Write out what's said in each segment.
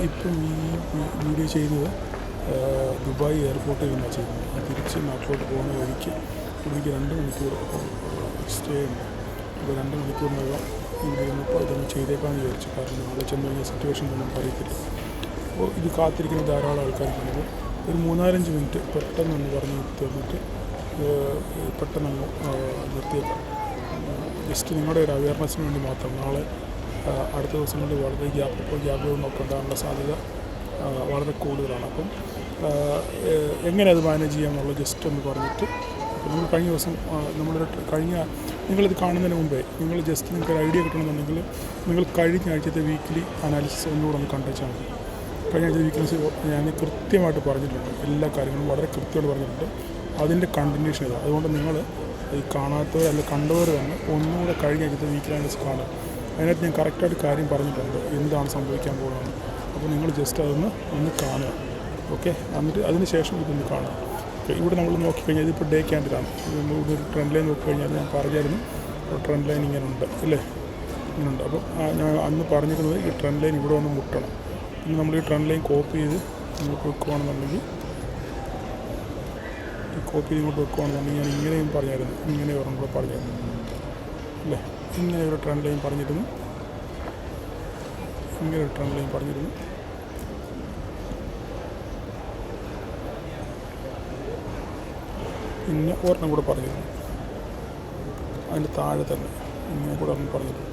ഇപ്പം ഈ വീഡിയോ ചെയ്യുന്നത് ദുബായ് എയർപോർട്ടിൽ നിന്നാണ് ചെയ്യുന്നത്. തിരിച്ച് നാട്ടിലോട്ട് പോകുന്ന വഴിക്ക് എനിക്ക് 2 മണിക്കൂർ സ്റ്റേ ഉണ്ട്. അപ്പോൾ 2 മണിക്കൂറിനകം ഇവിടെ നിന്നിപ്പോൾ ഇതൊന്ന് ചെയ്തേക്കാമെന്ന് വിചാരിച്ചു. കാരണം നാളെ ചെന്ന് കഴിഞ്ഞാൽ സിറ്റുവേഷൻ ഒന്നും അറിയത്തില്ല. അപ്പോൾ ഇത് കാത്തിരിക്കുന്ന ധാരാളം ആൾക്കാരുണ്ടെങ്കിൽ ഒരു 3-4 മിനിറ്റ് പെട്ടെന്നൊന്ന് പറഞ്ഞ് തീർന്നിട്ട് പെട്ടെന്നങ്ങ് നിർത്തിയേക്കാം. ജസ്റ്റ് നിങ്ങളുടെ ഒരു അവയർനെസ്സിന് വേണ്ടി മാത്രം. നാളെ അടുത്ത ദിവസങ്ങളിൽ വളരെ ഗ്യാപ്പുകളൊക്കെ ഉണ്ടാകാനുള്ള സാധ്യത വളരെ കൂടുതലാണ്. അപ്പം എങ്ങനെ അത് മാനേജ് ചെയ്യാമെന്നുള്ളത് ജസ്റ്റ് ഒന്ന് പറഞ്ഞിട്ട്, നമ്മൾ കഴിഞ്ഞ ദിവസം നിങ്ങളിത് കാണുന്നതിന് മുമ്പേ നിങ്ങൾ ജസ്റ്റ് നിങ്ങൾക്ക് ഒരു ഐഡിയ കിട്ടണമെന്നുണ്ടെങ്കിൽ നിങ്ങൾ കഴിഞ്ഞ ആഴ്ചത്തെ വീക്കിലി അനാലിസിസ് ഒന്നുകൂടെ ഒന്ന് കണ്ടുവച്ചാൽ മതി. കഴിഞ്ഞ ആഴ്ച വീക്ക്നെസ് ഞാൻ കൃത്യമായിട്ട് പറഞ്ഞിട്ടുണ്ട്, എല്ലാ കാര്യങ്ങളും വളരെ കൃത്യമായിട്ട് പറഞ്ഞിട്ടുണ്ട്. അതിൻ്റെ കണ്ടിന്യൂഷൻ ഇതാണ്. അതുകൊണ്ട് നിങ്ങൾ ഈ കാണാത്തവർ അല്ലെങ്കിൽ കണ്ടവർ തന്നെ ഒന്നുകൂടെ കഴിഞ്ഞ ആഴ്ചത്തെ വീക്കിലി അനാലിസിസ് കാണുക. അതിനകത്ത് ഞാൻ കറക്റ്റായിട്ട് കാര്യം പറഞ്ഞിട്ടുണ്ട്, എന്താണ് സംഭവിക്കാൻ പോകുന്നത്. അപ്പോൾ നിങ്ങൾ ജസ്റ്റ് ഒന്ന് കാണുക. ഓക്കെ, എന്നിട്ട് അതിന് ശേഷം ഇതൊന്ന് കാണുക. ഓക്കെ, ഇവിടെ നമ്മൾ നോക്കിക്കഴിഞ്ഞാൽ ഇതിപ്പോൾ ഡേ ക്യാൻഡിലാണ്. ഇവിടെ ഒരു ട്രെൻഡ് ലൈൻ നോക്കിക്കഴിഞ്ഞാൽ ഞാൻ പറഞ്ഞായിരുന്നു ട്രെൻഡ് ലൈൻ ഇങ്ങനെ ഉണ്ട് അല്ലേ, ഇങ്ങനെയുണ്ട്. അപ്പോൾ ഞാൻ അന്ന് പറഞ്ഞിരുന്നത് ഈ ട്രെൻഡ് ലൈൻ ഇവിടെ ഒന്ന് മുട്ടണം. ഇനി നമ്മൾ ഈ ട്രെൻഡ് ലൈൻ കോപ്പി ചെയ്ത് ഇങ്ങോട്ട് വെക്കുകയാണെന്നുണ്ടെങ്കിൽ ഇങ്ങോട്ട് വെക്കുകയാണെന്നുണ്ടെങ്കിൽ ഞാൻ ഇങ്ങനെയും പറഞ്ഞായിരുന്നു, ഇങ്ങനെ ഒരെണ്ണം കൂടെ പറഞ്ഞായിരുന്നു അല്ലേ. ഇങ്ങനെ ഒരു ട്രെൻഡ് ലൈൻ പറഞ്ഞിരുന്നു, ഇങ്ങനെ ഒരു ട്രെൻഡ് ലൈൻ പറഞ്ഞിരുന്നു. പിന്നെ ഒരെണ്ണം കൂടെ പറഞ്ഞിരുന്നു, അതിൻ്റെ താഴെ തന്നെ ഇങ്ങനെ കൂടെ ഒരെണ്ണം പറഞ്ഞിരുന്നു.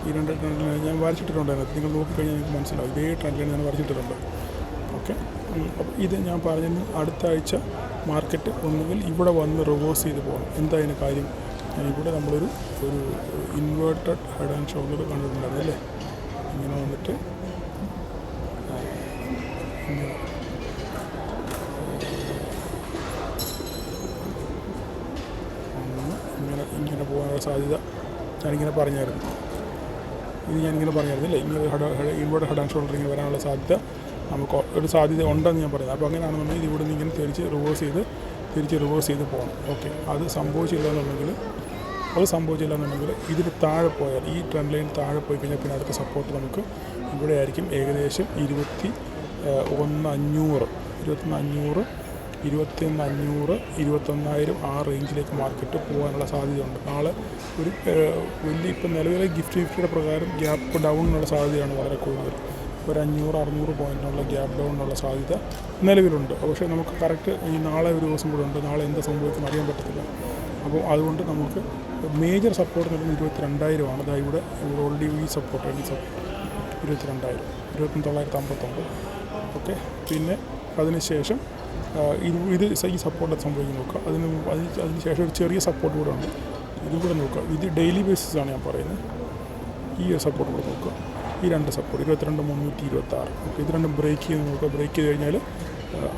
ഈ 2 ട്രെൻഡ് ലൈൻ ഞാൻ വരച്ചിട്ടിട്ടുണ്ടായിരുന്നു. നിങ്ങൾ നോക്കിക്കഴിഞ്ഞാൽ നിങ്ങൾക്ക് മനസ്സിലാവും. ഇതേ ട്രെൻഡ് ലൈൻ ഞാൻ വരച്ചിട്ടിട്ടുണ്ട്. ഓക്കെ, അപ്പോൾ ഇത് ഞാൻ പറഞ്ഞിരുന്നു അടുത്ത ആഴ്ച മാർക്കറ്റ് ഒന്നുകിൽ ഇവിടെ വന്ന് റിവേഴ്സ് ചെയ്ത് പോകണം. എന്താ അതിന് കാര്യം? ഇവിടെ നമ്മളൊരു ഇൻവേർട്ടഡ് ഹെഡ് ആൻഡ് ഷോൾഡർ കണ്ടിട്ടുണ്ടായിരുന്നു അല്ലേ. ഇങ്ങനെ വന്നിട്ട് ഇങ്ങനെ പോകാനുള്ള സാധ്യത ഞാനിങ്ങനെ പറഞ്ഞായിരുന്നു. ഞാനിങ്ങനെ പറഞ്ഞായിരുന്നില്ലേ, ഇങ്ങനെ ഇൻവേർട്ടഡ് ഹെഡ് ആൻഡ് ഷോൾഡർ ഇങ്ങനെ വരാനുള്ള സാധ്യത നമുക്ക് ഒരു സാധ്യത ഉണ്ടെന്ന് ഞാൻ പറയുന്നത്. അപ്പോൾ അങ്ങനെയാണെന്നുണ്ടെങ്കിൽ ഇവിടെ നിന്ന് ഇങ്ങനെ തിരിച്ച് റിവേഴ്സ് ചെയ്ത് പോകണം. ഓക്കെ, അത് സംഭവിച്ചില്ല എന്നുണ്ടെങ്കിൽ ഇതിന് താഴെ പോയാൽ, ഈ ട്രെൻഡ് ലൈൻ താഴെ പോയി കഴിഞ്ഞാൽ പിന്നെ അടുത്ത സപ്പോർട്ട് നമുക്ക് ഇവിടെ ആയിരിക്കും. ഏകദേശം 21,500, 21,000 ആ റേഞ്ചിലേക്ക് മാർക്കറ്റ് പോകാനുള്ള സാധ്യതയുണ്ട്. നാളെ ഒരു വലിയ ഇപ്പം നിലവിലെ നിഫ്റ്റിയുടെ പ്രകാരം ഗ്യാപ്പ് ഡൗണിനുള്ള സാധ്യതയാണ് വളരെ കൂടുതൽ. ഒരു 500-600 പോയിൻറ്റിനുള്ള ഗ്യാപ്പ് ഡൗണിനുള്ള സാധ്യത നിലവിലുണ്ട്. പക്ഷേ നമുക്ക് കറക്റ്റ് ഈ നാളെ ഒരു ദിവസം കൂടെ ഉണ്ട്. നാളെ എന്താ സംഭവിക്കും അറിയാൻ പറ്റത്തില്ല. അപ്പോൾ അതുകൊണ്ട് നമുക്ക് മേജർ സപ്പോർട്ട് നൽകുന്നത് 22,000 അതായത് ഇവിടെ ഓൾറെഡി ഈ സപ്പോർട്ട് 22,000, 29,959. ഓക്കെ, പിന്നെ അതിനുശേഷം ഇത് ഈ സപ്പോർട്ട് സംഭവിക്കും നോക്കുക. അതിന് ശേഷം ഒരു ചെറിയ സപ്പോർട്ട് കൂടെ ഉണ്ട്, ഇതും കൂടെ നോക്കുക. ഇത് ഡെയിലി ബേസിസാണ് ഞാൻ പറയുന്നത്. ഈ ഒരു സപ്പോർട്ട് കൂടെ നോക്കുക. ഈ 2 സപ്പോർട്ട് 22,326. ഓക്കെ, ഇത് രണ്ടും ബ്രേക്ക് ചെയ്ത് നോക്കുക. ബ്രേക്ക് ചെയ്ത് കഴിഞ്ഞാൽ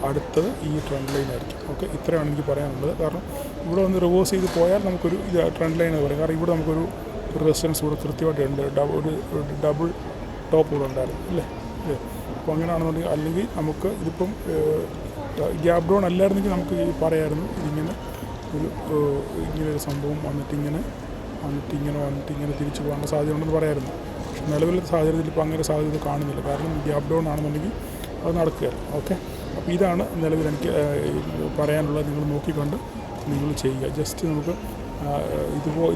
അടുത്തത് ഈ ട്രെൻഡ് ലൈൻ ആയിരിക്കും. ഓക്കെ, ഇത്രയാണ് എനിക്ക് പറയാനുള്ളത്. കാരണം ഇവിടെ ഒന്ന് റിവേഴ്സ് ചെയ്ത് പോയാൽ നമുക്കൊരു ട്രെൻഡ് ലൈൻ എന്ന് പറയും. കാരണം ഇവിടെ നമുക്കൊരു റെസിസ്റ്റൻസ് കൂടെ കൃത്യമായിട്ടുണ്ട്. ഒരു ഡബിൾ ടോപ്പ് കൂടെ ഉണ്ടായിരുന്നു അല്ലേ. അപ്പോൾ അങ്ങനെയാണെന്നുണ്ടെങ്കിൽ, അല്ലെങ്കിൽ നമുക്ക് ഇതിപ്പം ഗ്യാപ്പ് ഡൗൺ അല്ലായിരുന്നെങ്കിൽ നമുക്ക് പറയായിരുന്നു ഇങ്ങനെ ഒരു സംഭവം വന്നിട്ട് ഇങ്ങനെ തിരിച്ചു പോകാനുള്ള സാധ്യത ഉണ്ടെന്ന് പറയായിരുന്നു. പക്ഷേ നിലവിലെ സാഹചര്യത്തിൽ ഇപ്പോൾ അങ്ങനെ സാധ്യത കാണുന്നില്ല. കാരണം ഗ്യാപ്പ് ഡൗൺ ആണെന്നുണ്ടെങ്കിൽ അത് നടക്കുകയാണ്. ഓക്കെ, അപ്പോൾ ഇതാണ് നിലവിൽ എനിക്ക് പറയാനുള്ളത്. നിങ്ങൾ നോക്കിക്കൊണ്ട് നിങ്ങൾ ചെയ്യുക. ജസ്റ്റ് നമുക്ക്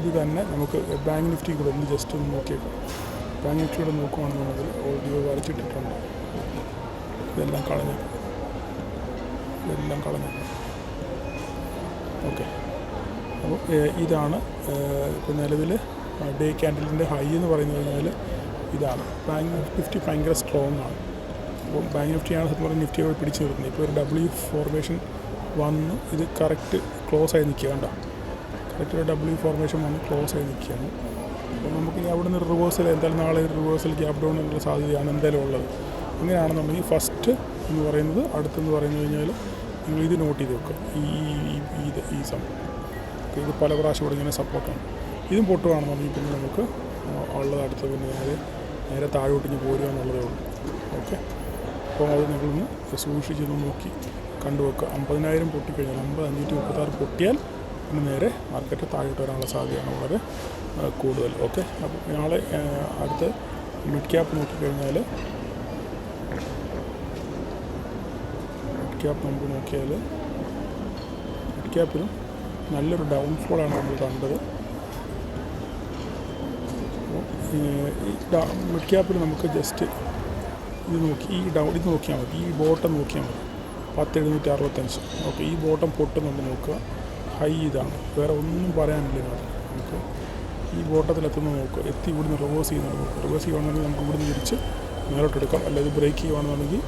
ഇത് തന്നെ നമുക്ക് ബാങ്ക് നിഫ്റ്റി കൂടെ ഒന്ന് ജസ്റ്റ് ഒന്ന് നോക്കിയേക്കാം. ബാങ്ക് നിഫ്റ്റിയോടെ നോക്കുകയാണെന്നുണ്ടെങ്കിൽ ഓഡിയോ വരച്ചിട്ടിട്ടുണ്ട്. ഇതെല്ലാം കളഞ്ഞേക്കാം. ഓക്കെ, അപ്പോൾ ഇതാണ് ഇപ്പോൾ നിലവിൽ ഡേ ക്യാൻഡിലിൻ്റെ ഹൈ എന്ന് പറഞ്ഞു കഴിഞ്ഞാൽ ഇതാണ്. ബാങ്ക് നിഫ്റ്റി ഭയങ്കര സ്ട്രോങ് ആണ്. അപ്പോൾ ബാങ്ക് നിഫ്റ്റിയാണ് സത്യം പറഞ്ഞാൽ നിഫ്റ്റിയോട് പിടിച്ച് നിർത്തുന്നത്. ഇപ്പോൾ ഒരു W ഫോർമേഷൻ വന്ന് ഇത് കറക്റ്റ് ക്ലോസ് ആയി നിൽക്കുക. കണ്ടോ, കറക്റ്റ് ഒരു W ഫോർമേഷൻ വന്ന് ക്ലോസ് ആയി നിൽക്കുകയാണ്. അപ്പോൾ നമുക്ക് ഇനി അവിടെ നിന്ന് റിവേഴ്സൽ എന്തായാലും നാളെ ഒരു റിവേഴ്സൽ ഗ്യാപ്പ് ഡൗൺ എന്നുള്ള സാധ്യതയാണ് എന്തായാലും ഉള്ളത്. അങ്ങനെയാണെന്നുണ്ടെങ്കിൽ ഫസ്റ്റ് എന്ന് പറയുന്നത് അടുത്തെന്ന് പറഞ്ഞു കഴിഞ്ഞാൽ നിങ്ങൾ ഇത് നോട്ട് ചെയ്ത് വെക്കുക. ഈ സമയം ഇത് പല പ്രാവശ്യം ഇവിടെ ഇങ്ങനെ സപ്പോർട്ടാണ്. ഇതും പൊട്ടുകയാണെന്നുണ്ടെങ്കിൽ പിന്നെ നമുക്ക് ഉള്ളത് അടുത്ത് പിന്നെ നേരെ താഴോട്ടിഞ്ഞ് പോരുക എന്നുള്ളതേ ഉള്ളൂ. ഓക്കെ, അപ്പോൾ അത് നിങ്ങളൊന്ന് സൂക്ഷിച്ചൊന്ന് നോക്കി കണ്ടുവെക്കുക. 50,000 പൊട്ടിക്കഴിഞ്ഞാൽ 50,536 പൊട്ടിയാൽ പിന്നെ നേരെ മാർക്കറ്റ് താഴോട്ട് വരാനുള്ള സാധ്യതയാണ് വളരെ കൂടുതൽ. ഓക്കെ, അപ്പോൾ നാളെ അടുത്ത മിഡ് ക്യാപ്പ് നോക്കിക്കഴിഞ്ഞാൽ നമുക്ക് നോക്കിയാൽ മിഡ് ക്യാപ്പിലും നല്ലൊരു ഡൗൺഫോളാണ് നമ്മൾ കണ്ടത്. ഈ മിഡ് ക്യാപ്പിൽ നമുക്ക് ജസ്റ്റ് ഇത് നോക്കി ഇത് നോക്കിയാൽ മതി, ഈ ബോട്ടം നോക്കിയാൽ മതി 10,765. ഓക്കെ, ഈ ബോട്ടം പൊട്ടുന്നുണ്ട് നോക്കുക. ഹൈ ഇതാണ്, വേറെ ഒന്നും പറയാനില്ല ഇതിനകത്ത്. നമുക്ക് ഈ ബോട്ടത്തിലെത്തുന്നത് നോക്കുക, എത്തി ഇവിടുന്ന് റിവേഴ്സ് ചെയ്യുന്നുണ്ട് നോക്കുക. റിവേഴ്സ് ചെയ്യുകയാണെങ്കിൽ നമുക്ക് ഇവിടുന്ന് തിരിച്ച് മേലോട്ടെടുക്കാം, അല്ലെങ്കിൽ ബ്രേക്ക് ചെയ്യുകയാണെന്നുണ്ടെങ്കിൽ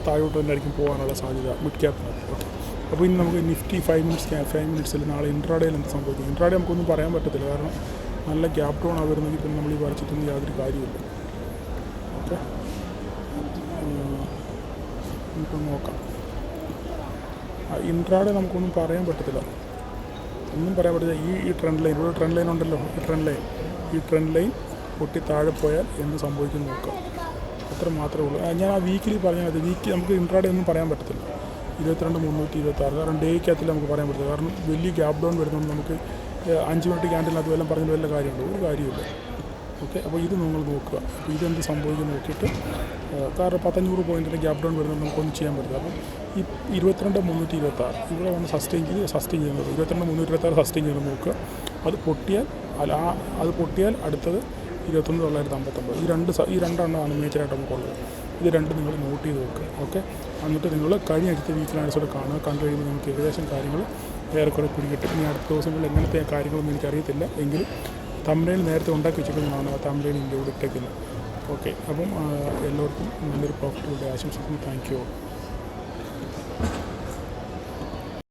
താഴോട്ട് തന്നെ ആയിരിക്കും പോകാനുള്ള സാധ്യത മിഡ് ക്യാപ്പിനകത്ത്. ഓക്കെ, അപ്പോൾ ഇനി നമുക്ക് നിഫ്റ്റി 5 മിനിറ്റ്സിൽ നാളെ ഇൻട്രാഡേയിൽ എന്ത് സംഭവിക്കും? ഇൻട്രാഡേ നമുക്കൊന്നും പറയാൻ പറ്റത്തില്ല, കാരണം നല്ല ഗ്യാപ്പ് ഡൗൺ ആവുന്നെങ്കിൽ പിന്നെ നമ്മൾ ഈ വരച്ചിട്ടൊന്നും യാതൊരു കാര്യമില്ല. ഓക്കെ, നമുക്കൊന്ന് നോക്കാം. ഇൻട്രാഡേ നമുക്കൊന്നും പറയാൻ പറ്റത്തില്ല, ഒന്നും പറയാൻ പറ്റില്ല. ഈ ട്രെൻഡ് ലൈൻ, ഇവിടെ ട്രെൻഡ് ലൈൻ ഉണ്ടല്ലോ, ഈ ട്രെൻഡ് ലൈൻ പൊട്ടി താഴെ പോയാൽ എന്ത് സംഭവിക്കും നോക്കാം, അത്ര മാത്രമേ ഉള്ളൂ. ഞാൻ ആ വീക്കിലി പറഞ്ഞാൽ മതി. വീക്ക് നമുക്ക് ഇൻട്രാഡേ ഒന്നും പറയാൻ പറ്റത്തില്ല. 22,326, കാരണം ഡേക്കകത്തിൽ നമുക്ക് പറയാൻ പറ്റില്ല, കാരണം വലിയ ഗ്യാപ്പ് ഡൗൺ വരുന്നതുകൊണ്ട് നമുക്ക് 5 മിനിറ്റ് ക്യാൻഡിൽ അതുമെല്ലാം പറഞ്ഞ വല്ല കാര്യമുണ്ടോ? ഒരു കാര്യമില്ല. ഓക്കെ, അപ്പോൾ ഇത് നിങ്ങൾ നോക്കുക, അപ്പോൾ ഇതെന്ത് സംഭവിക്കും നോക്കിയിട്ട്, കാരണം 1,500 പോയിൻറ്റിൻ്റെ ഗ്യാപ്പ് ഡൗൺ വരുന്നത് നമുക്കൊന്നും ചെയ്യാൻ പറ്റില്ല. അപ്പം ഈ 22,326 ഇവിടെ വന്ന് സസ്റ്റെയിൻ ചെയ്യുന്നത് 22,326 സസ്റ്റെയിൻ ചെയ്ത് നോക്കുക. അത് പൊട്ടിയാൽ അടുത്തത് 21,959. ഈ രണ്ടെണ്ണമാണ് മേജറായിട്ട് നമുക്കുള്ളത്. ഇത് രണ്ടും നിങ്ങൾ നോട്ട് ചെയ്ത് വെക്കുക. ഓക്കെ, എന്നിട്ട് നിങ്ങൾ കഴിഞ്ഞ അടുത്ത വീക്കിലാൻസോടെ കാണുക. കണ്ടു കഴിയുമ്പോൾ നിങ്ങൾക്ക് ഏകദേശം കാര്യങ്ങൾ ഏറെക്കുറെ പിടികിട്ടും. ഇനി അടുത്ത ദിവസങ്ങളിൽ എങ്ങനത്തെ കാര്യങ്ങളൊന്നും എനിക്കറിയത്തില്ല, എങ്കിലും തമ്പനയിൽ നേരത്തെ ഉണ്ടാക്കി വെച്ചിട്ടുള്ളതാണ്. ആ തമ്പനയിൽ എനിക്ക് ഇവിടെ ഇട്ടേക്കില്ല. ഓക്കെ, അപ്പം എല്ലാവർക്കും നല്ലൊരു പ്രോഫിറ്റ് ആശംസിക്കുന്നു. Thank you.